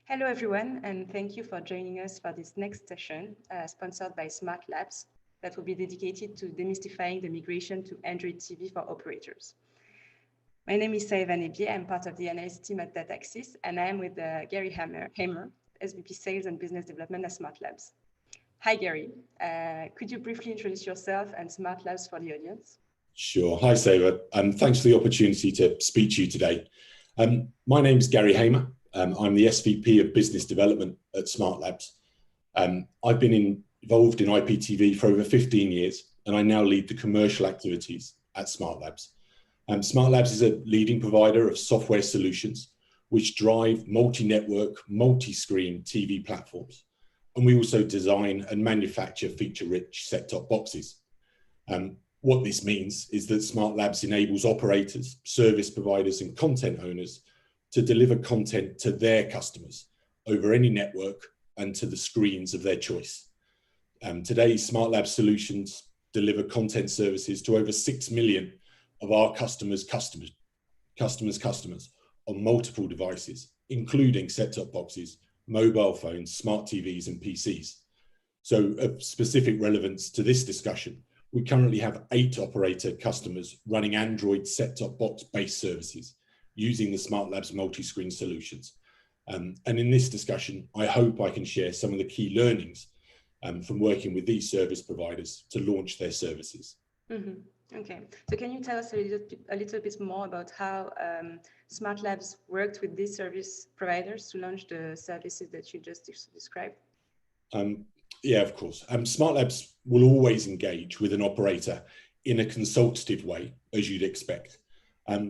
Hello, everyone, and thank you for joining us for this next session, sponsored by SmartLabs, that will be dedicated to demystifying the migration to Android TV for operators. My name is Saeva Nebier. I'm part of the analyst team at DataXis, and I am with Gary Hamer, SVP Sales and Business Development at SmartLabs. Hi, Gary. Could you briefly introduce yourself and SmartLabs for the audience? Sure. Hi, Saeva. Thanks for the opportunity to speak to you today. My name is Gary Hamer. I'm the SVP of Business Development at SmartLabs. I've been involved in IPTV for over 15 years, and I now lead the commercial activities at SmartLabs. SmartLabs is a leading provider of software solutions which drive multi-network, multi-screen TV platforms. And we also design and manufacture feature-rich set-top boxes. What this means is that SmartLabs enables operators, service providers, and content owners to deliver content to their customers over any network and to the screens of their choice. Today, SmartLabs solutions deliver content services to over 6 million of our customers on multiple devices, including set-top boxes, mobile phones, smart TVs, and PCs. So of specific relevance to this discussion, we currently have 8 operator customers running Android set-top box-based services using the SmartLabs multi-screen solutions. And in this discussion, I hope I can share some of the key learnings from working with these service providers to launch their services. Mm-hmm. Okay, so can you tell us a little bit more about how SmartLabs worked with these service providers to launch the services that you just described? Yeah, of course. SmartLabs will always engage with an operator in a consultative way, as you'd expect.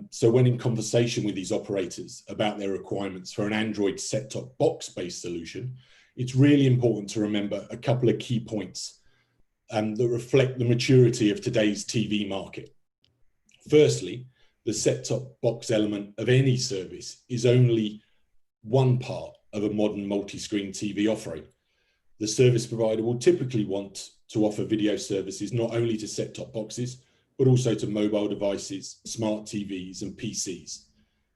So when in conversation with these operators about their requirements for an Android set-top box-based solution, it's really important to remember a couple of key points that reflect the maturity of today's TV market. Firstly, the set-top box element of any service is only one part of a modern multi-screen TV offering. The service provider will typically want to offer video services not only to set-top boxes, but also to mobile devices, smart TVs, and PCs.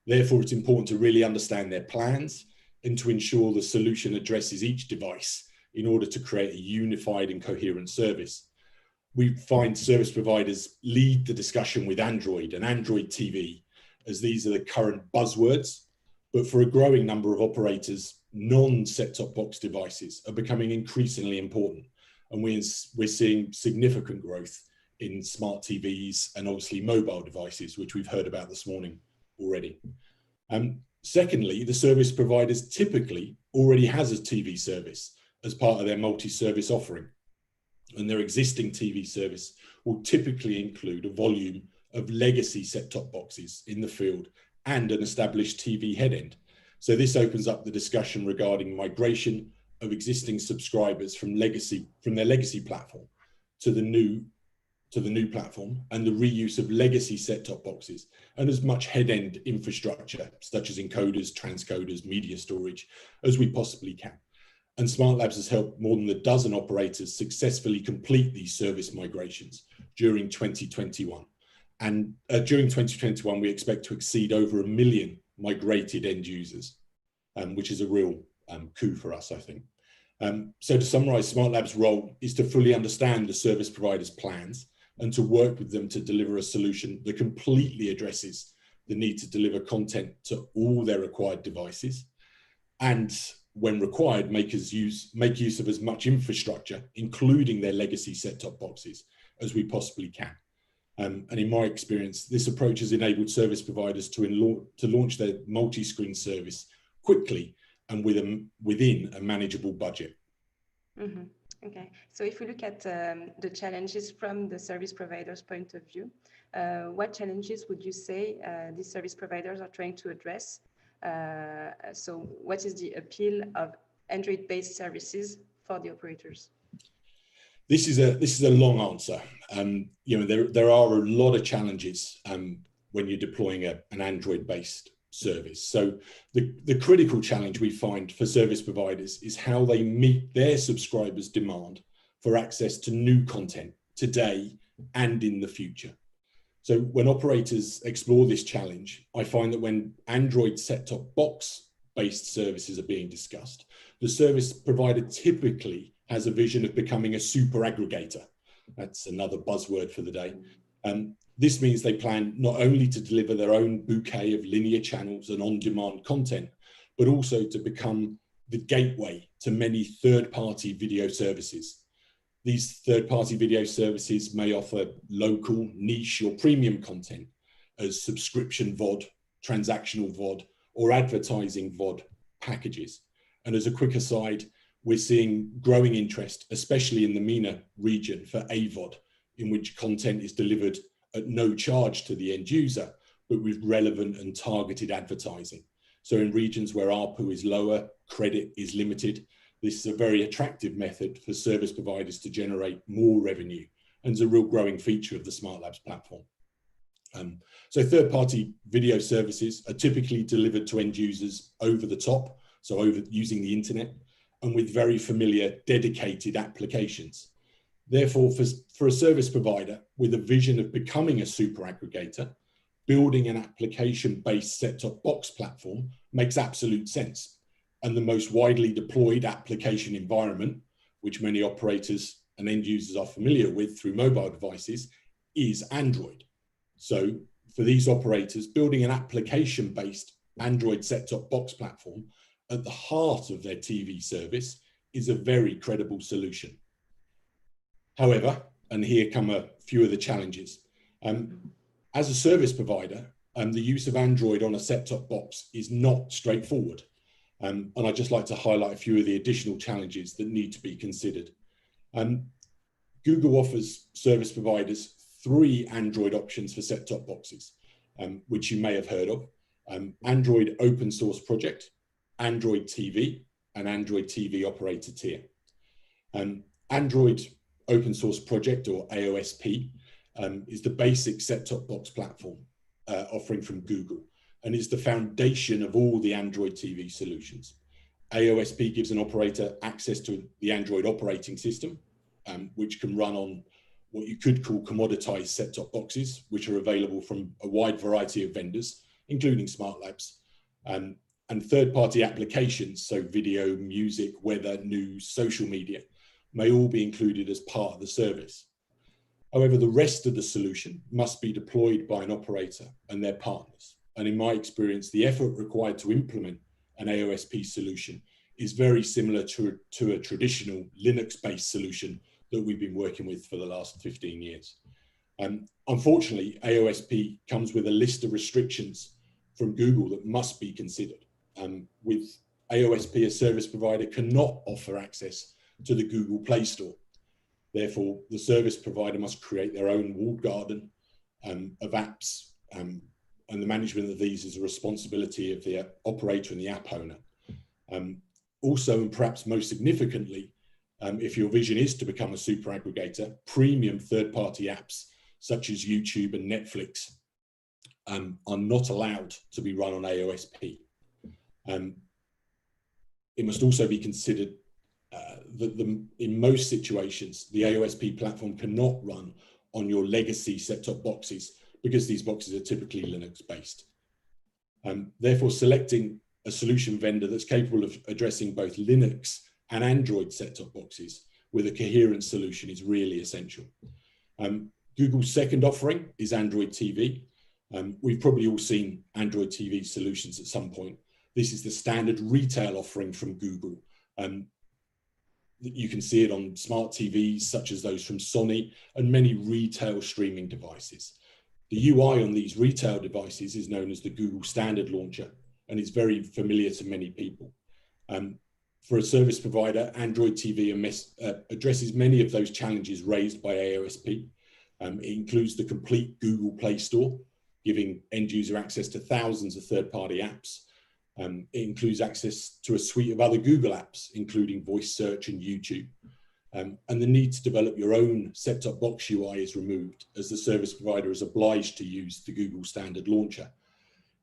Therefore, it's important to really understand their plans and to ensure the solution addresses each device in order to create a unified and coherent service. We find service providers lead the discussion with Android and Android TV, as these are the current buzzwords, but for a growing number of operators, non-set-top box devices are becoming increasingly important, and we're seeing significant growth in smart TVs and obviously mobile devices, which we've heard about this morning already. Secondly, the service providers typically already has a TV service as part of their multi-service offering, and their existing TV service will typically include a volume of legacy set-top boxes in the field and an established TV headend. So this opens up the discussion regarding migration of existing subscribers from their legacy platform to the new platform, and the reuse of legacy set-top boxes and as much head-end infrastructure such as encoders, transcoders, media storage as we possibly can. And SmartLabs has helped more than a dozen operators successfully complete these service migrations during 2021. And during 2021, we expect to exceed over 1 million migrated end users, which is a real coup for us, I think. So to summarize, SmartLabs' role is to fully understand the service provider's plans and to work with them to deliver a solution that completely addresses the need to deliver content to all their required devices, and when required, make use of as much infrastructure, including their legacy set-top boxes, as we possibly can. And in my experience, this approach has enabled service providers to launch their multi-screen service quickly and within a manageable budget. Mm-hmm. Okay, so if we look at the challenges from the service provider's point of view, what challenges would you say these service providers are trying to address? So what is the appeal of Android-based services for the operators? This is a long answer. There are a lot of challenges when you're deploying an Android-based service. So the critical challenge we find for service providers is how they meet their subscribers' demand for access to new content today and in the future. So when operators explore this challenge, I find that when Android set-top box based services are being discussed, the service provider typically has a vision of becoming a super aggregator. That's another buzzword for the day. This means they plan not only to deliver their own bouquet of linear channels and on-demand content, but also to become the gateway to many third-party video services. These third-party video services may offer local, niche, or premium content as subscription VOD, transactional VOD, or advertising VOD packages. And as a quick aside, we're seeing growing interest, especially in the MENA region, for AVOD, in which content is delivered at no charge to the end user, but with relevant and targeted advertising. So in regions where ARPU is lower, credit is limited, this is a very attractive method for service providers to generate more revenue, and is a real growing feature of the SmartLabs platform. So third-party video services are typically delivered to end users over the top, so over using the internet, and with very familiar dedicated applications. Therefore, for a service provider with a vision of becoming a super aggregator, building an application-based set-top box platform makes absolute sense. And the most widely deployed application environment, which many operators and end users are familiar with through mobile devices, is Android. So for these operators, building an application-based Android set-top box platform at the heart of their TV service is a very credible solution. However, and here come a few of the challenges. As a service provider, the use of Android on a set-top box is not straightforward. And I'd just like to highlight a few of the additional challenges that need to be considered. Google offers service providers 3 Android options for set-top boxes, which you may have heard of. Android Open Source Project, Android TV, and Android TV Operator Tier. Android Open Source Project, or AOSP, is the basic set-top box platform offering from Google, and is the foundation of all the Android TV solutions. AOSP gives an operator access to the Android operating system, which can run on what you could call commoditized set-top boxes, which are available from a wide variety of vendors, including SmartLabs, and third-party applications, so video, music, weather, news, social media, may all be included as part of the service. However, the rest of the solution must be deployed by an operator and their partners. And in my experience, the effort required to implement an AOSP solution is very similar to a traditional Linux-based solution that we've been working with for the last 15 years. Unfortunately, AOSP comes with a list of restrictions from Google that must be considered. With AOSP, a service provider cannot offer access to the Google Play Store. Therefore, the service provider must create their own walled garden of apps, and the management of these is a responsibility of the operator and the app owner. Also, and perhaps most significantly, if your vision is to become a super aggregator, premium third-party apps such as YouTube and Netflix are not allowed to be run on AOSP. It must also be considered that in most situations, the AOSP platform cannot run on your legacy set-top boxes because these boxes are typically Linux-based. Therefore, selecting a solution vendor that's capable of addressing both Linux and Android set-top boxes with a coherent solution is really essential. Google's second offering is Android TV. We've probably all seen Android TV solutions at some point. This is the standard retail offering from Google. You can see it on smart TVs, such as those from Sony, and many retail streaming devices. The UI on these retail devices is known as the Google Standard Launcher, and is very familiar to many people. For a service provider, Android TV addresses many of those challenges raised by AOSP. It includes the complete Google Play Store, giving end user access to thousands of third-party apps. It includes access to a suite of other Google apps, including voice search and YouTube. And the need to develop your own set-top box UI is removed, as the service provider is obliged to use the Google Standard Launcher.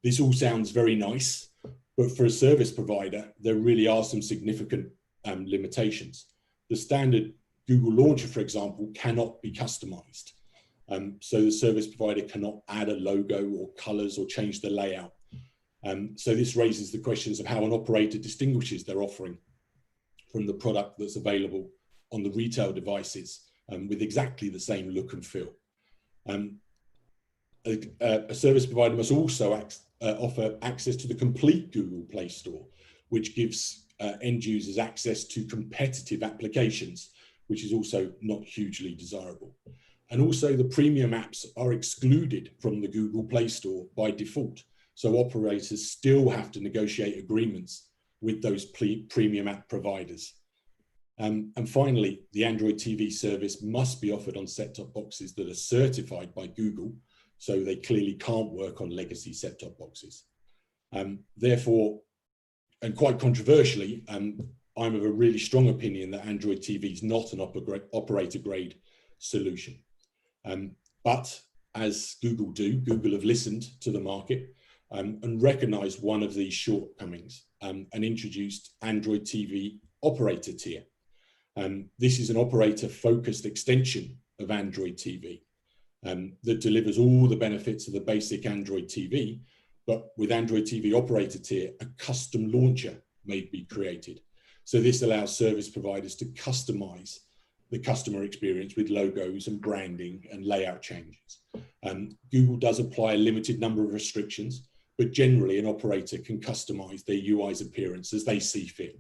This all sounds very nice, but for a service provider, there really are some significant limitations. The standard Google Launcher, for example, cannot be customized. So the service provider cannot add a logo or colors or change the layout. So this raises the questions of how an operator distinguishes their offering from the product that's available on the retail devices with exactly the same look and feel. A service provider must also offer access to the complete Google Play Store, which gives end users access to competitive applications, which is also not hugely desirable. And also the premium apps are excluded from the Google Play Store by default. So operators still have to negotiate agreements with those premium app providers. And finally, the Android TV service must be offered on set-top boxes that are certified by Google, so they clearly can't work on legacy set-top boxes. Therefore, and quite controversially, I'm of a really strong opinion that Android TV is not an operator-grade solution. But as Google do, Google have listened to the market and recognized one of these shortcomings and introduced Android TV operator tier. This is an operator-focused extension of Android TV that delivers all the benefits of the basic Android TV, but with Android TV operator tier, a custom launcher may be created. So this allows service providers to customize the customer experience with logos and branding and layout changes. Google does apply a limited number of restrictions, but generally an operator can customize their UI's appearance as they see fit.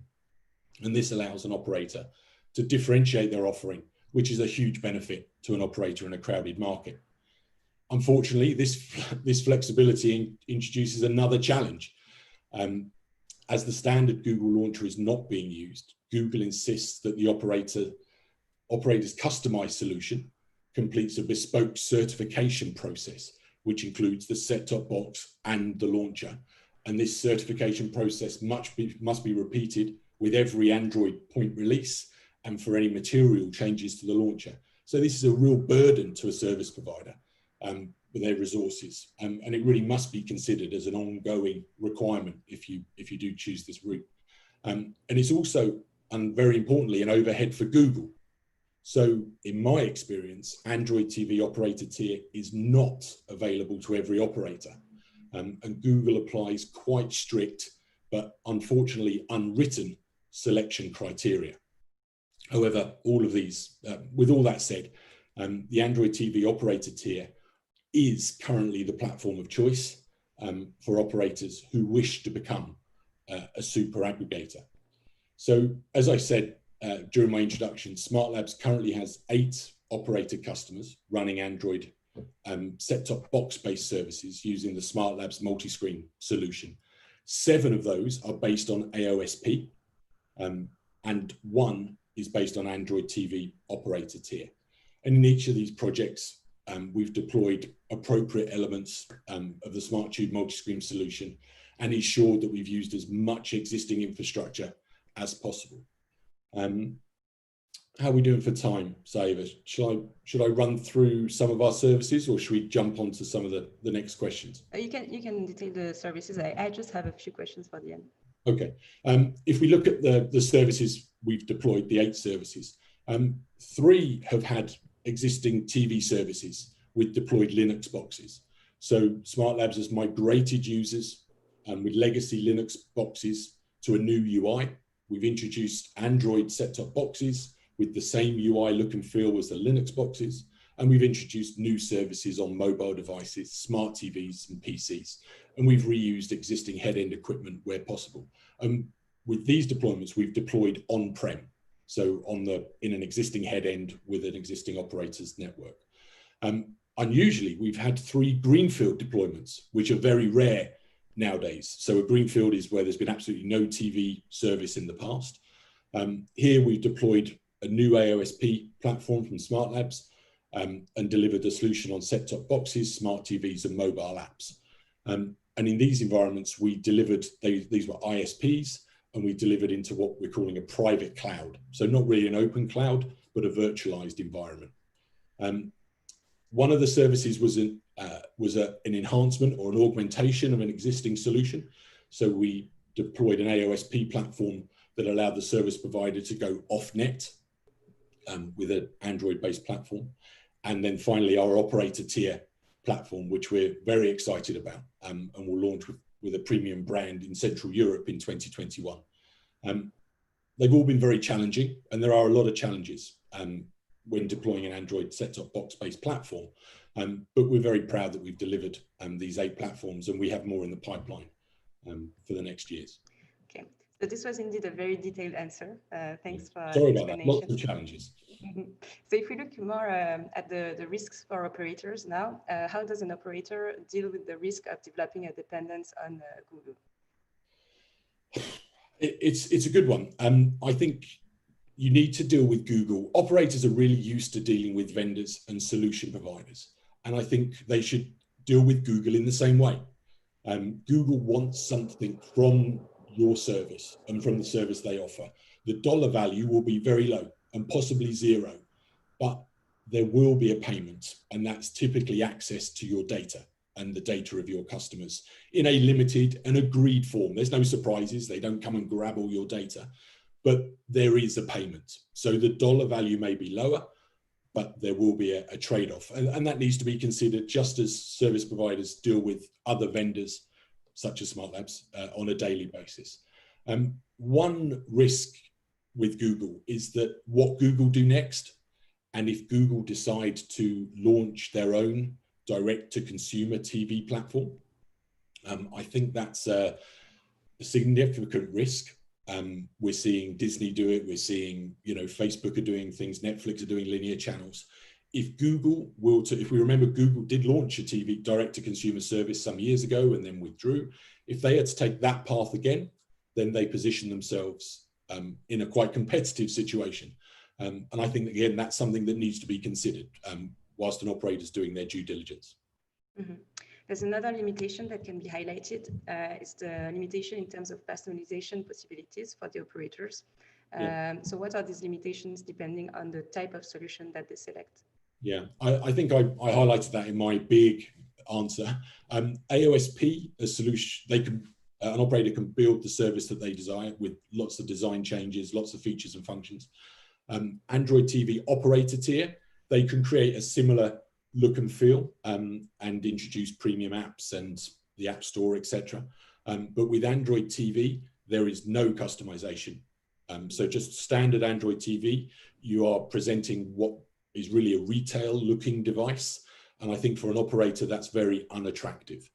And this allows an operator to differentiate their offering, which is a huge benefit to an operator in a crowded market. Unfortunately, this flexibility introduces another challenge. As the standard Google launcher is not being used, Google insists that the operator's customized solution completes a bespoke certification process, which includes the set-top box and the launcher. And this certification process must be repeated with every Android point release and for any material changes to the launcher. So this is a real burden to a service provider with their resources, and it really must be considered as an ongoing requirement if you do choose this route. And it's also, and very importantly, an overhead for Google. So in my experience, Android TV operator tier is not available to every operator, and Google applies quite strict, but unfortunately unwritten selection criteria. However, all of these, with all that said, the Android TV operator tier is currently the platform of choice for operators who wish to become a super aggregator. So as I said during my introduction, SmartLabs currently has 8 operator customers running Android set-top box-based services using the SmartLabs multi-screen solution. 7 of those are based on AOSP, and 1 is based on Android TV operator tier. And in each of these projects, we've deployed appropriate elements of the SmartTube multi-screen solution and ensured that we've used as much existing infrastructure as possible. How are we doing for time, Saiva? Should I run through some of our services, or should we jump on to some of the next questions? You can detail the services. I just have a few questions for the end. Okay. If we look at the services we've deployed, the 8 services, 3 have had existing TV services with deployed Linux boxes. So SmartLabs has migrated users with legacy Linux boxes to a new UI. We've introduced Android set-top boxes with the same UI look and feel as the Linux boxes. And we've introduced new services on mobile devices, smart TVs and PCs. And we've reused existing head-end equipment where possible. With these deployments, we've deployed on-prem, so in an existing head-end with an existing operator's network. Unusually, we've had 3 greenfield deployments, which are very rare nowadays. So a greenfield is where there's been absolutely no TV service in the past. Here we've deployed a new AOSP platform from SmartLabs and delivered a solution on set-top boxes, smart TVs and mobile apps. And in these environments, we delivered, these were ISPs, and we delivered into what we're calling a private cloud. So not really an open cloud, but a virtualized environment. One of the services was an enhancement or an augmentation of an existing solution. So we deployed an AOSP platform that allowed the service provider to go off-net with an Android-based platform. And then finally, our operator tier platform, which we're very excited about and will launch with a premium brand in Central Europe in 2021. They've all been very challenging, and there are a lot of challenges when deploying an Android set-top box-based platform. But we're very proud that we've delivered these 8 platforms, and we have more in the pipeline for the next years. Okay, so this was indeed a very detailed answer. Thanks for Sorry the about that. explanation. Lots of challenges. So if we look more at the risks for operators now, how does an operator deal with the risk of developing a dependence on Google? It's a good one. I think you need to deal with Google. Operators are really used to dealing with vendors and solution providers, and I think they should deal with Google in the same way. Google wants something from your service and from the service they offer. The dollar value will be very low and possibly zero, but there will be a payment, and that's typically access to your data and the data of your customers in a limited and agreed form. There's no surprises. They don't come and grab all your data, but there is a payment. So the dollar value may be lower, but there will be a trade-off. And that needs to be considered just as service providers deal with other vendors, such as SmartLabs, on a daily basis. One risk with Google is that what Google do next, and if Google decide to launch their own direct-to-consumer TV platform, I think that's a significant risk. We're seeing Disney do it. We're seeing, Facebook are doing things. Netflix are doing linear channels. If Google if we remember, Google did launch a TV direct-to-consumer service some years ago and then withdrew. If they had to take that path again, then they position themselves in a quite competitive situation. And I think, again, that's something that needs to be considered whilst an operator is doing their due diligence. Mm-hmm. There's another limitation that can be highlighted. It's the limitation in terms of personalization possibilities for the operators. So what are these limitations depending on the type of solution that they select? Yeah, I think I highlighted that in my big answer. AOSP, a solution, an operator can build the service that they desire with lots of design changes, lots of features and functions. Android TV operator tier, they can create a similar look and feel and introduce premium apps and the App Store, etc. But with Android TV, there is no customization. So just standard Android TV, you are presenting what is really a retail looking device. And I think for an operator, that's very unattractive.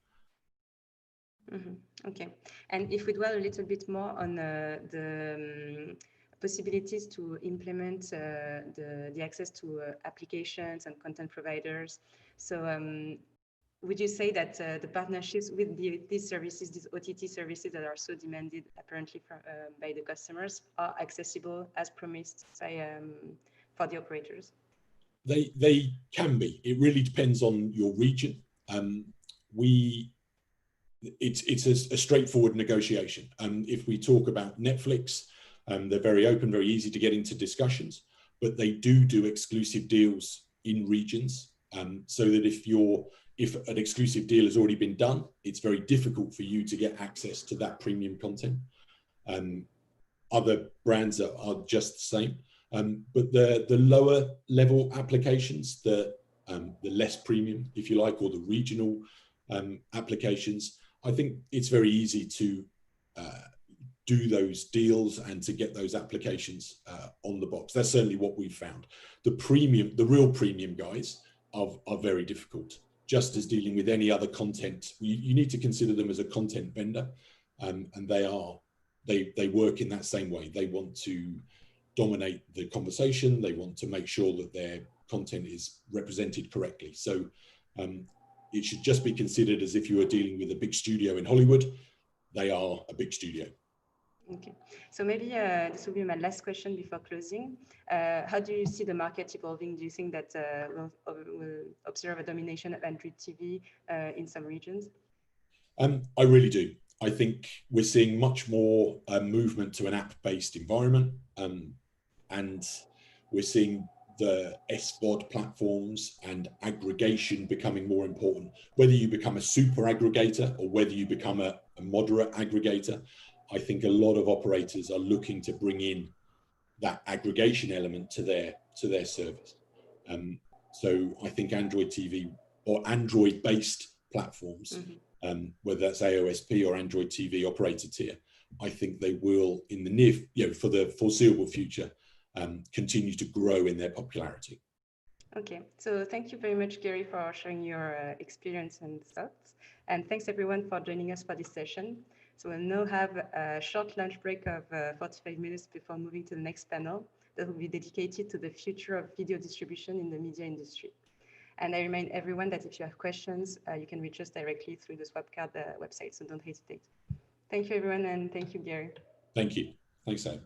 Mm-hmm. Okay. And if we dwell a little bit more on the possibilities to implement the access to applications and content providers. So would you say that the partnerships with these services, these OTT services that are so demanded apparently by the customers, are accessible as promised for the operators? They can be. It really depends on your region. It's a straightforward negotiation. If we talk about Netflix, they're very open, very easy to get into discussions, but they do exclusive deals in regions, so that if an exclusive deal has already been done, it's very difficult for you to get access to that premium content. Other brands are just the same, but the lower level applications, the less premium, if you like, or the regional applications, I think it's very easy to do those deals and to get those applications on the box. That's certainly what we've found. The real premium guys are very difficult. Just as dealing with any other content, you need to consider them as a content vendor, and they work in that same way. They want to dominate the conversation. They want to make sure that their content is represented correctly. So it should just be considered as if you were dealing with a big studio in Hollywood. They are a big studio. Okay, so maybe this will be my last question before closing. How do you see the market evolving? Do you think that we'll observe a domination of Android TV in some regions? I really do. I think we're seeing much more movement to an app-based environment, and we're seeing the SVOD platforms and aggregation becoming more important. Whether you become a super aggregator or whether you become a moderate aggregator, I think a lot of operators are looking to bring in that aggregation element to their service. So I think Android TV or Android-based platforms whether that's AOSP or Android TV operator tier, I think they will, in the near, for the foreseeable future, continue to grow in their popularity. Okay, so thank you very much, Gary, for sharing your experience and thoughts. And thanks everyone for joining us for this session. So we'll now have a short lunch break of 45 minutes before moving to the next panel that will be dedicated to the future of video distribution in the media industry. And I remind everyone that if you have questions, you can reach us directly through the Swapcard website, so don't hesitate. Thank you, everyone, and thank you, Gary. Thank you. Thanks, Sam.